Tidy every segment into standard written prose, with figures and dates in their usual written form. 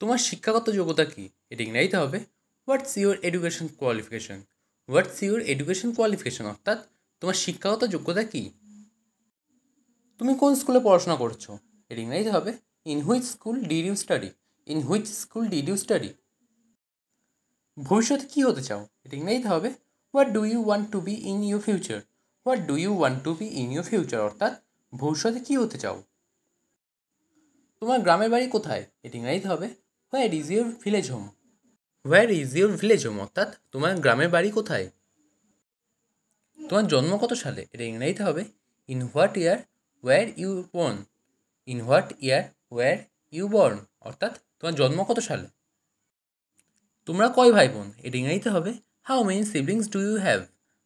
তোমার শিক্ষাগত যোগ্যতা কী এটা ইংরেজিতে হবে what's your education qualification. What's your education qualification অর্থাৎ তোমার শিক্ষাগত যোগ্যতা কী। তুমি কোন স্কুলে পড়াশোনা করছো এটা ইংরেজিতে হবে in which school did you study. In which school did you study. ভবিষ্যতে কী হতে চাও এটা ইংরেজিতে হবে what do you want to be in your future. What do you want to be in your future অর্থাৎ ভবিষ্যতে কী হতে চাও। তোমার গ্রামের বাড়ি কোথায় এটা ইংরেজিতে হবে where is your village home. Where is your village home অর্থাৎ তোমার গ্রামের বাড়ি কোথায়। তোমার জন্ম কত সালে এটা ইংরেজিতে হবে in what year were you born. In what year were you born অর্থাৎ তোমার জন্ম কত সালে। তোমরা কয় ভাই বোন এটা ইংরেজিতে হবে how many siblings do you have.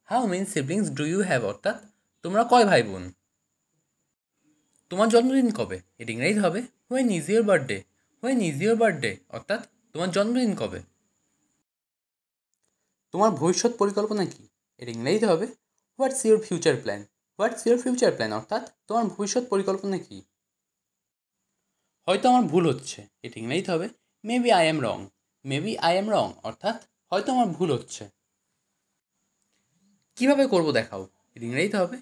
How many siblings do you have অর্থাৎ তোমরা কয় ভাই বোন। তোমার জন্মদিন কবে এটা ইংরেজিতে হবে when is your birthday. When is your birthday অর্থাৎ তোমার জন্মদিন কবে। তোমার ভবিষ্যৎ পরিকল্পনা কী এটা ইংরেজিতে হবে what's your future plan. What's your future plan অর্থাৎ তোমার ভবিষ্যৎ পরিকল্পনা কী। হয়তো আমার ভুল হচ্ছে এটা ইংরেজিতে হবে maybe I am wrong. Maybe I am wrong অর্থাৎ হয়তো আমার ভুল হচ্ছে। কীভাবে করবো দেখাও এটা ইংরেজিতে হবে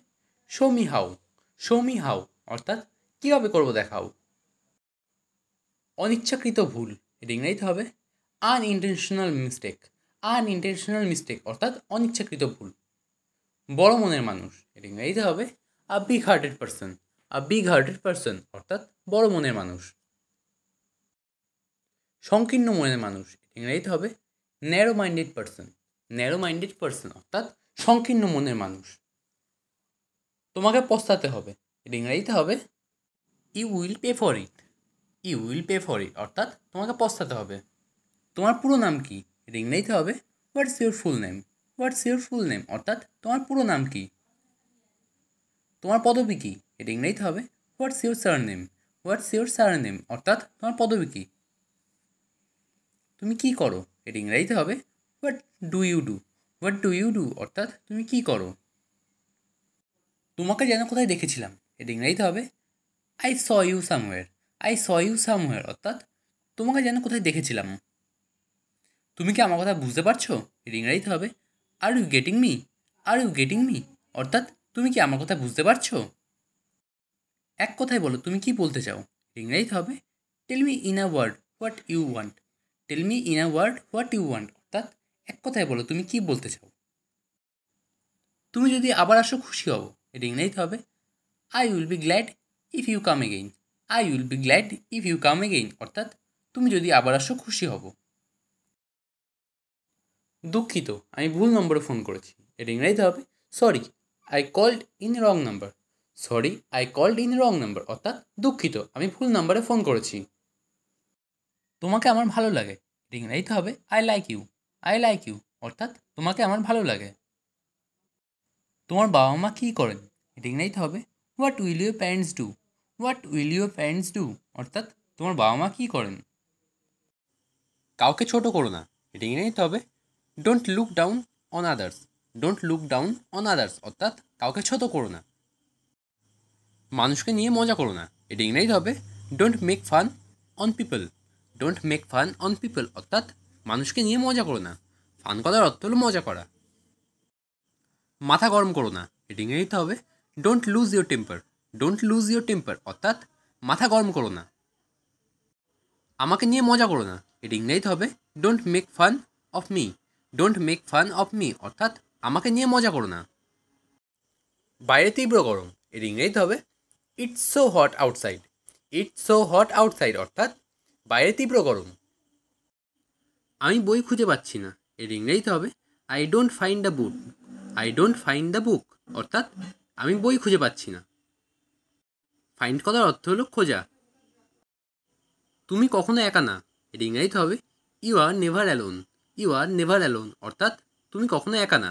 show me how. Show me how অর্থাৎ কীভাবে করবো দেখাও। অনিচ্ছাকৃত ভুল এটা ইংরেজিতে হবে আনইনটেনশনাল মিস্টেক। আনইনটেনশনাল মিস্টেক অর্থাৎ অনিচ্ছাকৃত ভুল। বড় মনের মানুষ এটা ইংরেজিতে হবে a big hearted person. A big hearted person অর্থাৎ বড় মনের মানুষ। সংকীর্ণ মনের মানুষ ইংরেজিতে হবে narrow minded person. Narrow minded person অর্থাৎ সংকীর্ণ মনের মানুষ। তোমাকে পস্তাতে হবে এটা ইংরেজিতে হবে you will pay for it. You will pay for it অর্থাৎ তোমাকে পস্তাতে হবে। তোমার পুরো নাম কি এটা ইংরেজিতে হবে what's your full name. What's your full name অর্থাৎ তোমার পুরো নাম কি। তোমার পদবি কী এটা ইংরেজিতে হবে what's your sir name. What's your sir name অর্থাৎ তোমার পদবি কী। তুমি কী করো এটা ইংরেজিতে হবে what do you do. What do you do অর্থাৎ তুমি কী করো। তোমাকে যেন কোথায় দেখেছিলাম এটা ইংরেজিতে হবে I saw you somewhere. I saw you somewhere অর্থাৎ তোমাকে যেন কোথায় দেখেছিলাম। তুমি কি আমার কথা বুঝতে পারছো এটা ইংরেজিতে হবে are you getting me. Are you getting me অর্থাৎ তুমি কি আমার কথা বুঝতে পারছো। এক কথায় বলো তুমি কি বলতে চাও ইংরেজিতে হবে tell me in a word what you want. Tell me in a word what you want অর্থাৎ এক কথায় বলো তুমি কি বলতে চাও। তুমি যদি আবার আসো খুশি হব এটা ইংরেজিতে হবে I will be glad if you come again. I will be glad if you come again অর্থাৎ তুমি যদি আবার আসো খুশি হব। দুঃখিত আমি ভুল নম্বরে ফোন করেছি এটা ইংরেজিতে হবে sorry I called in wrong number. Sorry I called in wrong number অর্থাৎ দুঃখিত আমি ভুল নাম্বারে ফোন করেছি। তোমাকে আমার ভালো লাগে এটা ইংরেজিতে হবে I like you. I like you অর্থাৎ তোমাকে আমার ভালো লাগে। তোমার বাবা মা কী করেন এটা ইংরেজিতে হবে what will your parents do. What will your parents do অর্থাৎ তোমার বাবা মা কী করেন। কাউকে ছোট করো না এটা ইংরেজিতে হবে don't look down on others. Don't look down on others অর্থাৎ কাউকে ছোট করো না। মানুষকে নিয়ে মজা করো না এটা ইংরেজিতে হবে don't make fun on people. Don't make fun on people অর্থাৎ মানুষকে নিয়ে মজা করো না। ফান করার অর্থ হলো মজা করা। মাথা গরম করো না এটা ইংরেজিতে হবে don't lose your temper. Don't lose your temper অর্থাৎ মাথা গরম করো না। আমাকে নিয়ে মজা করো না এটা ইংরেজিতে হবে don't make fun of me. Don't make fun of me অর্থাৎ আমাকে নিয়ে মজা করো না। বাইরে তীব্র গরম এর ইংরেজিতে হবে it's so hot outside. It's so hot outside অর্থাৎ বাইরে তীব্র গরম। আমি বই খুঁজে পাচ্ছি না এর ইংরেজিতে হবে I don't find the book. I don't find the book অর্থাৎ আমি বই খুঁজে পাচ্ছি না। ফাইন্ড করার অর্থ হলো খোঁজা। তুমি কখনো একা না এর ইংরেজিতে হবে you are never alone. You are never alone অর্থাৎ তুমি কখনো একা না।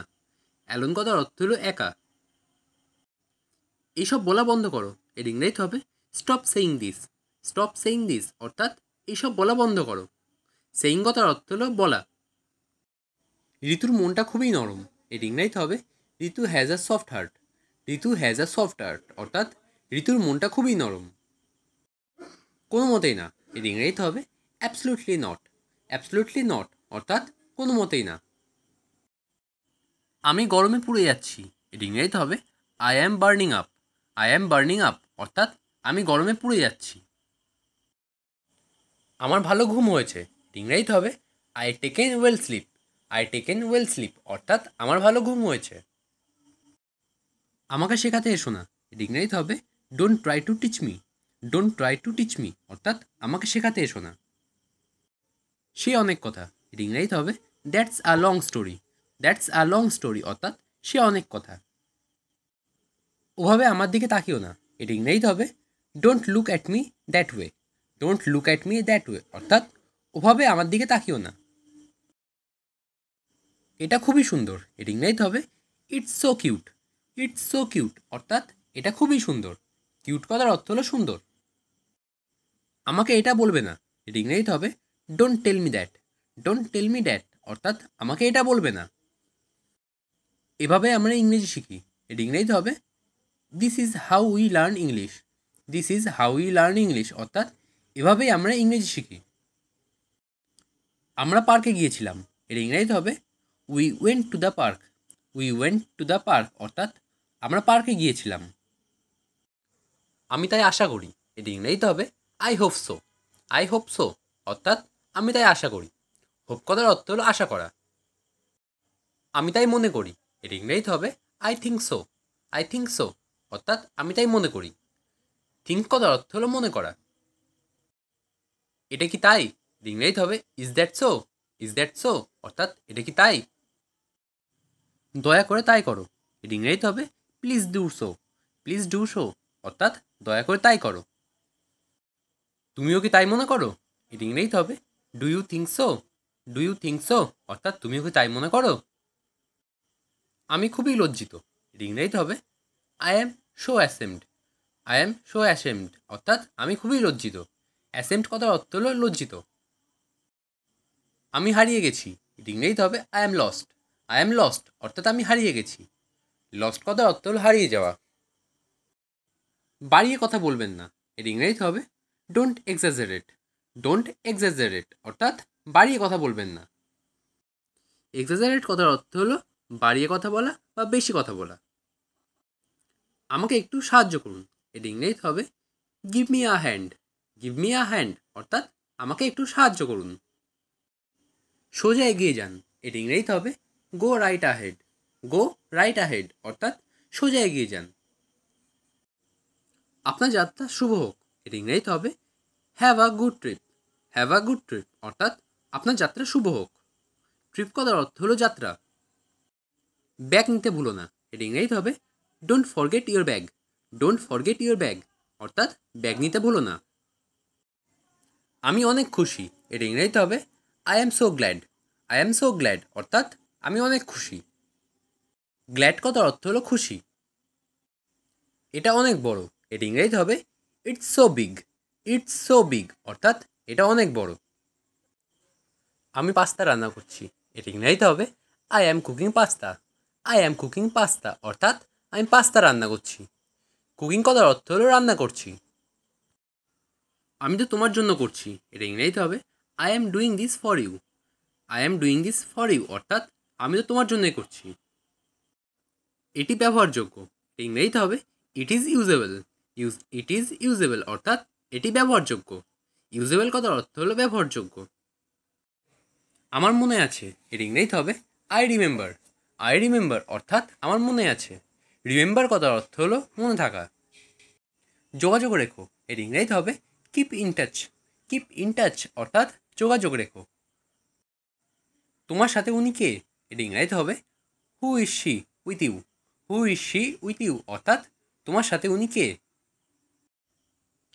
অ্যালোন কথার অর্থ হলো একা। এইসব বলা বন্ধ করো এর ইংরেজিতে হবে stop saying this. Stop saying this অর্থাৎ এইসব বলা বন্ধ করো। সেইং কথার অর্থ হলো বলা। ঋতুর মনটা খুবই নরম এর ইংরেজিতে হবে Ritu has a soft heart. Ritu has a soft heart অর্থাৎ ঋতুর মনটা খুবই নরম। কোনো মতেই না এর ইংরেজিতে হবে অ্যাবসলিউটলি নট। অ্যাবসলিউটলি নট অর্থাৎ কোনো মতেই না। আমি গরমে পুড়ে যাচ্ছি, এটি ইংরেজিতে হবে I am burning up. I am burning up অর্থাৎ আমি গরমে পুড়ে যাচ্ছি। আমার ভালো ঘুম হয়েছে, এটি ইংরেজিতে হবে I taken well sleep. I taken well sleep অর্থাৎ আমার ভালো ঘুম হয়েছে। আমাকে শেখাতে এসো না, এটি ইংরেজিতে হবে don't try to teach me. Don't try to teach me অর্থাৎ আমাকে শেখাতে এসো না। সে অনেক কথা, এটি ইংরেজিতে হবে that's a long story. That's a long story অর্থাৎ সে অনেক কথা। ওভাবে আমার দিকে তাকিও না, এটি ইংরেজিতে হবে don't look at me that way. Don't look at me that way অর্থাৎ ওভাবে আমার দিকে তাকিও না। এটা খুবই সুন্দর, এটি ইংরেজিতে হবে it's so cute. It's so cute অর্থাৎ এটা খুবই সুন্দর। কিউট কথার অর্থ হলো সুন্দর। আমাকে এটা বলবে না, এটি ইংরেজিতে হবে don't tell me that. Don't tell me that অর্থাৎ আমাকে এটা বলবে না। এভাবে আমরা ইংরেজি শিখি, এটি ইংরেজিতে হবে this is how we learn English. This is how we learn English অর্থাৎ এভাবেই আমরা ইংরেজি শিখি। আমরা পার্কে গিয়েছিলাম, এর ইংরেজিতে হবে we went to the park. We went to the park অর্থাৎ আমরা পার্কে গিয়েছিলাম। আমি তাই আশা করি, এটি ইংরেজিতে হবে I hope so. I hope so অর্থাৎ আমি তাই আশা করি। হোপ কথার অর্থ হলো আশা করা। আমি তাই মনে করি, এটি ইংরেজিতে হবে I think so. I think so অর্থাৎ আমি তাই মনে করি। থিঙ্ক কথার অর্থ হলো মনে করা। এটা কি তাই, এটি ইংরেজিতে হবে is that so. Is that so অর্থাৎ এটা কি তাই। দয়া করে তাই করো, এটি ইংরেজিতে হবে please do so. Please do so অর্থাৎ দয়া করে তাই করো। তুমিও কি তাই মনে করো, এটি ইংরেজিতে হবে do you think so. Do you think so অর্থাৎ তুমিও কি তাই মনে করো। আমি খুবই লজ্জিত, এটি ইংরেজিতে হবে I am so ashamed. I am so ashamed অর্থাৎ আমি খুবই লজ্জিত। অ্যাসেমড কথার অর্থ হলো লজ্জিত। আমি হারিয়ে গেছি, এটি ইংরেজিতে হবে I am lost. I am lost অর্থাৎ আমি হারিয়ে গেছি। লস্ট কথার অর্থ হলো হারিয়ে যাওয়া। বাড়িয়ে কথা বলবেন না, এর ইংরেজিতে হবে ডোন্ট এক্সাজারেট। ডোন্ট এক্সাজারেট অর্থাৎ বাড়িয়ে কথা বলবেন না। এক্সাজারেট কথার অর্থ হলো বাড়িয়ে কথা বলা বা বেশি কথা বলা। আমাকে একটু সাহায্য করুন, এর ইংরেজিতে হবে give me a hand. Give me a hand অর্থাৎ আমাকে একটু সাহায্য করুন। সোজা এগিয়ে যান, এর ইংরেজিতে হবে গো রাইট আহেড। গো রাইট আহেড অর্থাৎ সোজা এগিয়ে যান। আপনার যাত্রা শুভ হোক, এর ইংরেজিতে হবে have a good trip. Have a good trip অর্থাৎ আপনার যাত্রা শুভ হোক। ট্রিপ কথার অর্থ হলো যাত্রা। ব্যাগ নিতে ভুলো না, এর ইংরেজিতে হবে don't forget your bag. Don't forget your bag অর্থাৎ ব্যাগ নিতে ভুলো না। আমি অনেক খুশি, এর ইংরেজিতে হবে I am so glad. I am so glad অর্থাৎ আমি অনেক খুশি। গ্ল্যাড কথার অর্থ হলো খুশি। এটা অনেক বড়, এর ইংরেজিতে হবে it's so big. It's so big অর্থাৎ এটা অনেক বড়। আমি পাস্তা রান্না করছি, এর ইংরেজিতে হবে I am cooking pasta. I am cooking pasta অর্থাৎ আমি পাস্তা রান্না করছি। কুকিং কথার অর্থ হলো রান্না করছি। আমি তো তোমার জন্য করছি, এর ইংরেজিতে হবে I am doing this for you. I am doing this for you অর্থাৎ আমি তো তোমার জন্যই করছি। এটি ব্যবহারযোগ্য, এর ইংরেজিতে হবে it is usable. It is usable অর্থাৎ এটি ব্যবহারযোগ্য। ইউজেবল কথার অর্থ হলো ব্যবহারযোগ্য। আমার মনে আছে, এর ইংরেজিতে হবে আই রিমেম্বার। আই রিমেম্বার অর্থাৎ আমার মনে আছে। রিমেম্বার কথার অর্থ হলো মনে থাকা। যোগাযোগ রেখো, এর ইংরেজিতে হবে keep in touch. Keep in touch অর্থাৎ যোগাযোগ রেখো। তোমার সাথে উনি কে, এর ইংরেজিতে হবে who is she with you. Who is she with you অর্থাৎ তোমার সাথে উনি কে।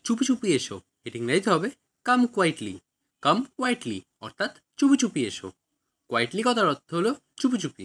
চুপি চুপি এসো, এর ইংরেজিতে হবে কাম কোয়াইটলি। কাম কোয়াইটলি অর্থাৎ চুপি চুপি এসো। কোয়াইটলি কথার অর্থ হলো চুপি চুপি।